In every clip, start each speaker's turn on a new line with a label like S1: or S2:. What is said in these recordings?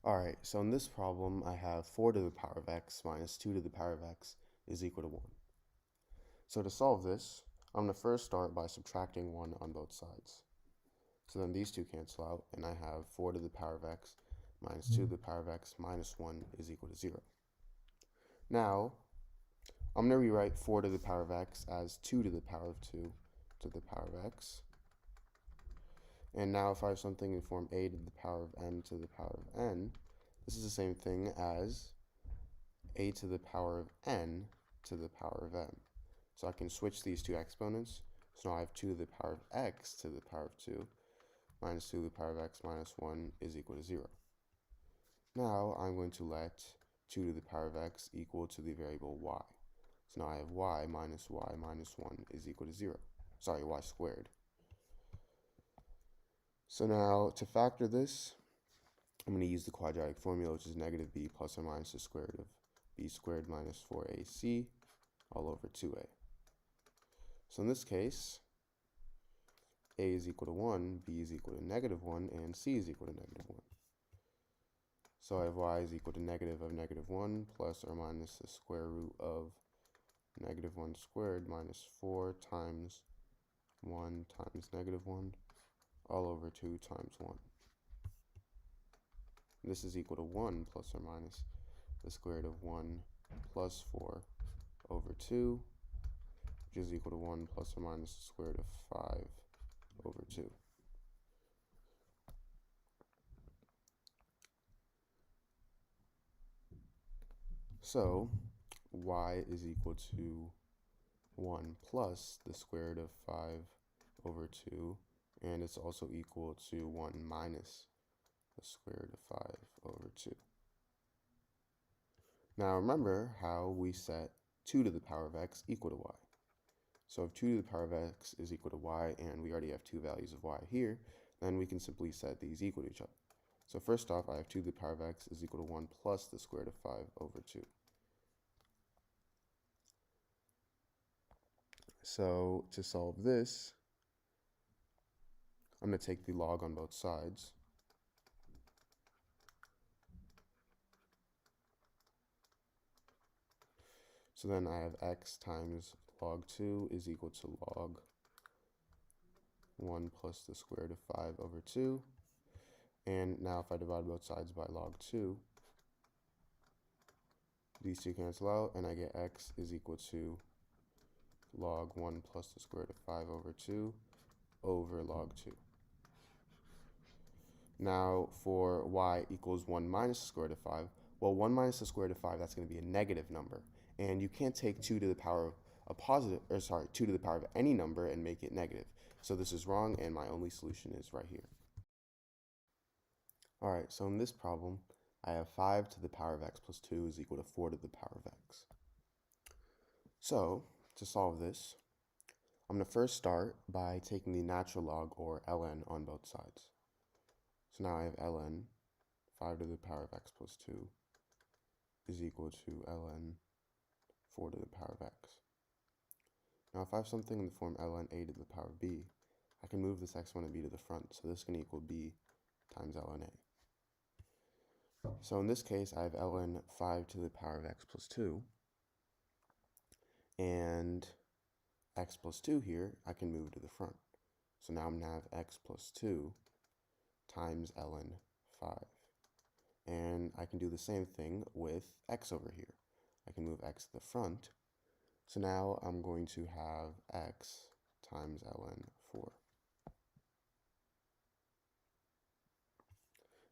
S1: Alright, so in this problem, I have 4 to the power of x minus 2 to the power of x is equal to 1. So to solve this, I'm going to first start by subtracting 1 on both sides. So then these two cancel out, and I have 4 to the power of x minus 2 to the power of x minus 1 is equal to 0. Now, I'm going to rewrite 4 to the power of x as 2 to the power of 2 to the power of x. And now if I have something in form a to the power of m to the power of n, this is the same thing as a to the power of n to the power of m. So I can switch these two exponents. So now I have 2 to the power of x to the power of 2 minus 2 to the power of x minus 1 is equal to 0. Now I'm going to let 2 to the power of x equal to the variable y. So now I have y minus 1 is equal to 0. Sorry, y squared. So now to factor this, I'm going to use the quadratic formula, which is negative b plus or minus the square root of b squared minus 4ac all over 2a. So in this case, a is equal to 1, b is equal to negative 1, and c is equal to negative 1. So I have y is equal to negative of negative 1 plus or minus the square root of negative 1 squared minus 4 times 1 times negative 1 all over 2 times 1. This is equal to 1 plus or minus the square root of 1 plus 4 over 2, which is equal to 1 plus or minus the square root of 5 over 2. So y is equal to 1 plus the square root of 5 over 2, and it's also equal to 1 minus the square root of 5 over 2. Now remember how we set 2 to the power of x equal to y. So if 2 to the power of x is equal to y, and we already have two values of y here, then we can simply set these equal to each other. So first off, I have 2 to the power of x is equal to 1 plus the square root of 5 over 2. So to solve this, I'm going to take the log on both sides. So then I have x times log 2 is equal to log 1 plus the square root of 5 over 2. And now if I divide both sides by log 2, these two cancel out, and I get x is equal to log 1 plus the square root of 5 over 2 over log 2. Now for y equals 1 minus the square root of 5, well, 1 minus the square root of 5, that's going to be a negative number. And you can't take 2 to the power of a positive, or sorry, 2 to the power of any number and make it negative. So this is wrong, and my only solution is right here. Alright, so in this problem, I have 5 to the power of x plus 2 is equal to 4 to the power of x. So, to solve this, I'm going to first start by taking the natural log, or ln, on both sides. So now I have ln 5 to the power of x plus 2 is equal to ln 4 to the power of x. Now if I have something in the form ln a to the power of b, I can move this x1 and b to the front, so this can equal b times ln a. So in this case, I have ln 5 to the power of x plus 2, and x plus 2 here, I can move to the front. So now I'm going to have x plus 2 times ln 5. And I can do the same thing with x over here. I can move x to the front. So now I'm going to have x times ln 4.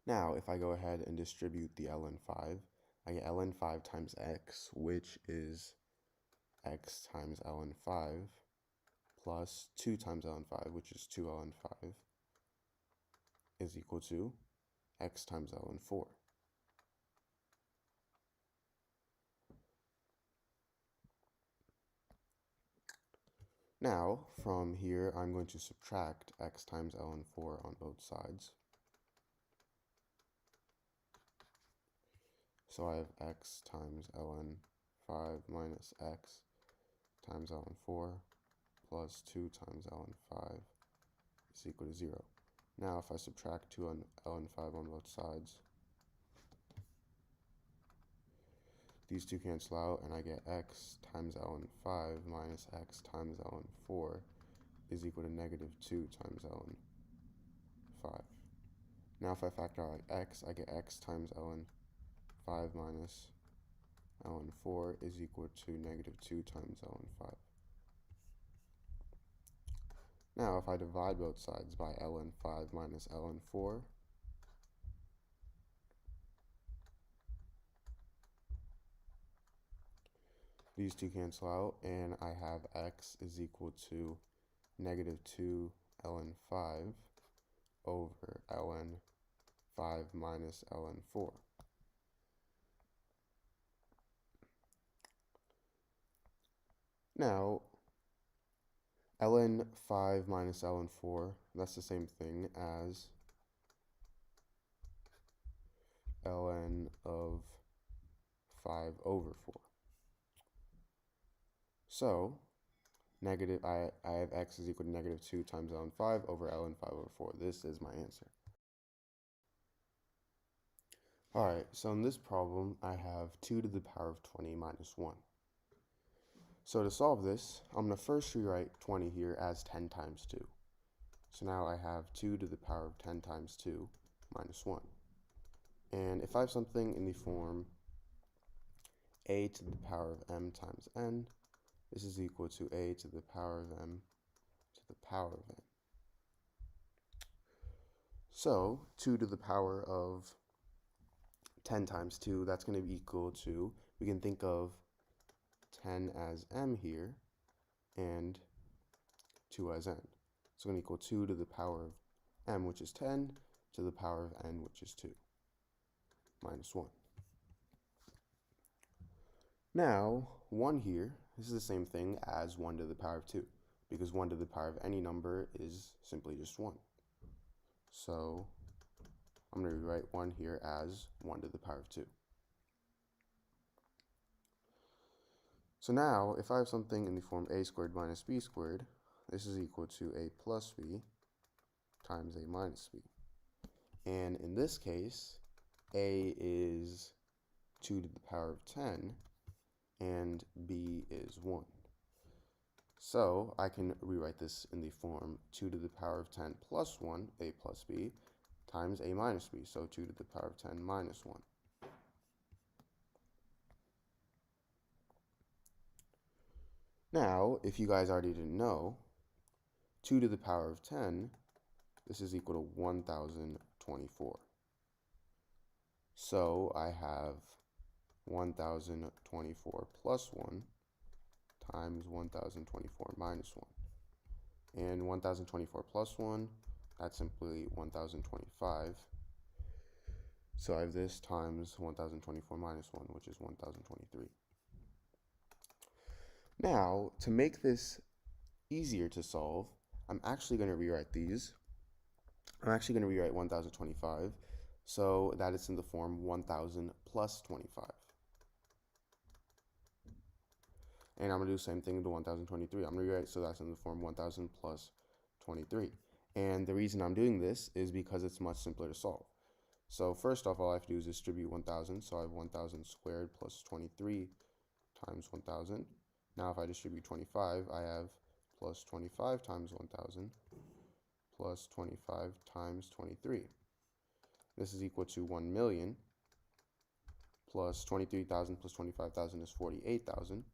S1: Now, if I go ahead and distribute the ln 5, I get ln 5 times x, which is x times ln 5, plus 2 times ln 5, which is 2 ln 5, is equal to x times ln 4. Now, from here, I'm going to subtract x times ln 4 on both sides. So I have x times ln 5 minus x times ln 4 plus 2 times ln 5 is equal to 0. Now if I subtract 2 on ln 5 on both sides, These two cancel out, and I get x times ln 5 minus x times ln 4 is equal to negative 2 times ln 5. Now if I factor out x, I get x times ln 5 minus ln 4 is equal to negative 2 times ln 5. Now if I divide both sides by ln 5 minus ln 4, these two cancel out, and I have x is equal to negative 2 ln 5 over ln 5 minus ln 4. Now, ln 5 minus ln 4, that's the same thing as ln of 5 over 4. So, I have x is equal to negative 2 times ln 5 over ln 5 over 4. This is my answer. Alright, so in this problem, I have 2 to the power of 20 minus 1. So to solve this, I'm going to first rewrite 20 here as 10 times 2. So now I have 2 to the power of 10 times 2 minus 1. And if I have something in the form a to the power of m times n, this is equal to a to the power of m to the power of n. So 2 to the power of 10 times 2, that's going to be equal to, we can think of 10 as m here and 2 as n. So going to equal 2 to the power of m, which is 10, to the power of n, which is 2, minus 1. Now, 1 here, this is the same thing as 1 to the power of 2, because 1 to the power of any number is simply just 1. So I'm going to rewrite 1 here as 1 to the power of 2. So now, if I have something in the form a squared minus b squared, this is equal to a plus b times a minus b. And in this case, a is 2 to the power of 10, and b is 1. So I can rewrite this in the form 2 to the power of 10 plus 1, a plus b, times a minus b, so 2 to the power of 10 minus 1. Now, if you guys already didn't know, 2 to the power of 10, this is equal to 1024. So I have 1024 plus 1 times 1024 minus 1. And 1024 plus 1, that's simply 1025. So I have this times 1024 minus 1, which is 1023. Now, to make this easier to solve, I'm actually going to rewrite these. I'm actually going to rewrite 1025 so that it's in the form 1000 plus 25. And I'm going to do the same thing to 1023. I'm going to rewrite so that's in the form 1000 plus 23. And the reason I'm doing this is because it's much simpler to solve. So first off, all I have to do is distribute 1000. So I have 1000 squared plus 23 times 1000. Now if I distribute 25, I have plus 25 times 1000 plus 25 times 23. This is equal to 1 million plus 23,000 plus 25,000 is 48,000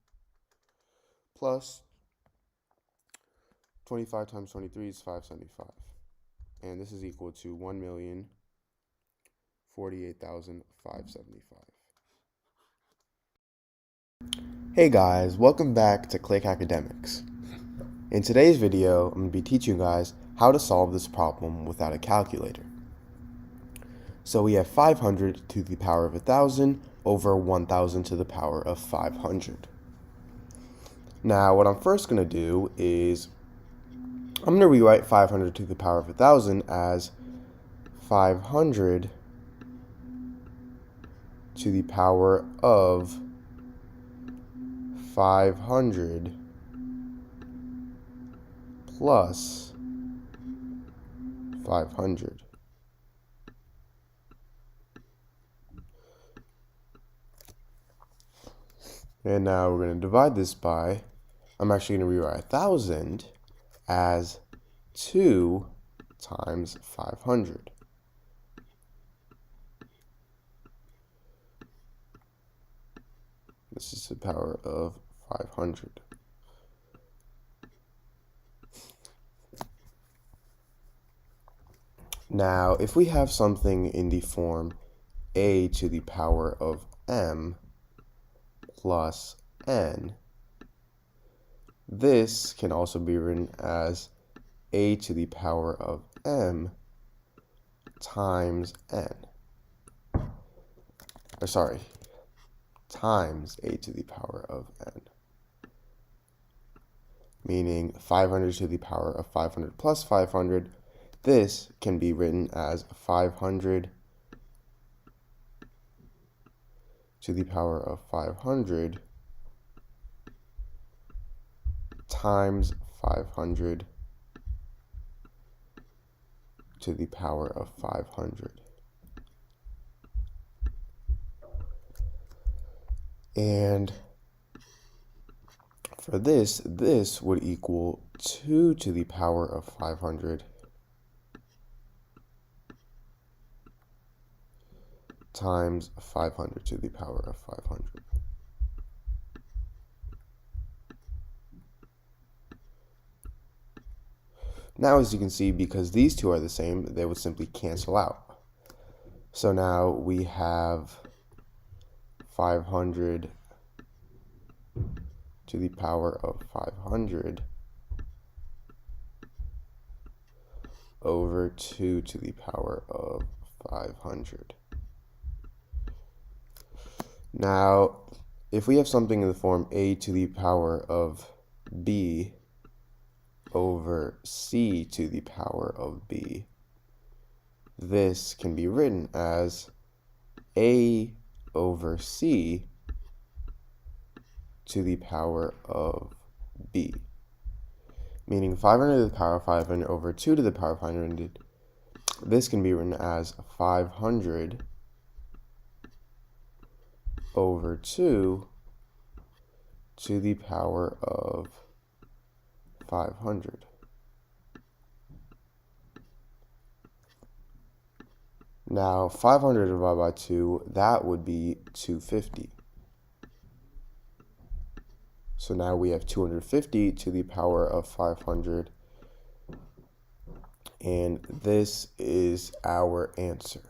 S1: plus 25 times 23 is 575. And this is equal to 1,048,575. Hey guys, welcome back to Click Academics. In today's video, I'm going to be teaching you guys how to solve this problem without a calculator. So we have 500 to the power of 1,000 over 1,000 to the power of 500. Now, what I'm first going to do is I'm going to rewrite 500 to the power of 1,000 as 500 to the power of 500 plus 500. And now we're going to divide this by, I'm actually going to rewrite 1,000 as 2 times 500. This is the power of 500. Now, if we have something in the form a to the power of m plus n, this can also be written as a to the power of m times n. Times a to the power of n. Meaning 500 to the power of 500 plus 500. This can be written as 500 to the power of 500 times 500 to the power of 500. And for this would equal 2 to the power of 500 times 500 to the power of 500. Now, as you can see, because these two are the same, they would simply cancel out. So now we have 500 to the power of 500 over 2 to the power of 500. Now, if we have something in the form a to the power of b over c to the power of b, this can be written as a over c to the power of b, meaning 500 to the power of 500 over 2 to the power of 500. This can be written as 500 over 2 to the power of 500. Now, 500 divided by 2, that would be 250. So now we have 250 to the power of 500, and this is our answer.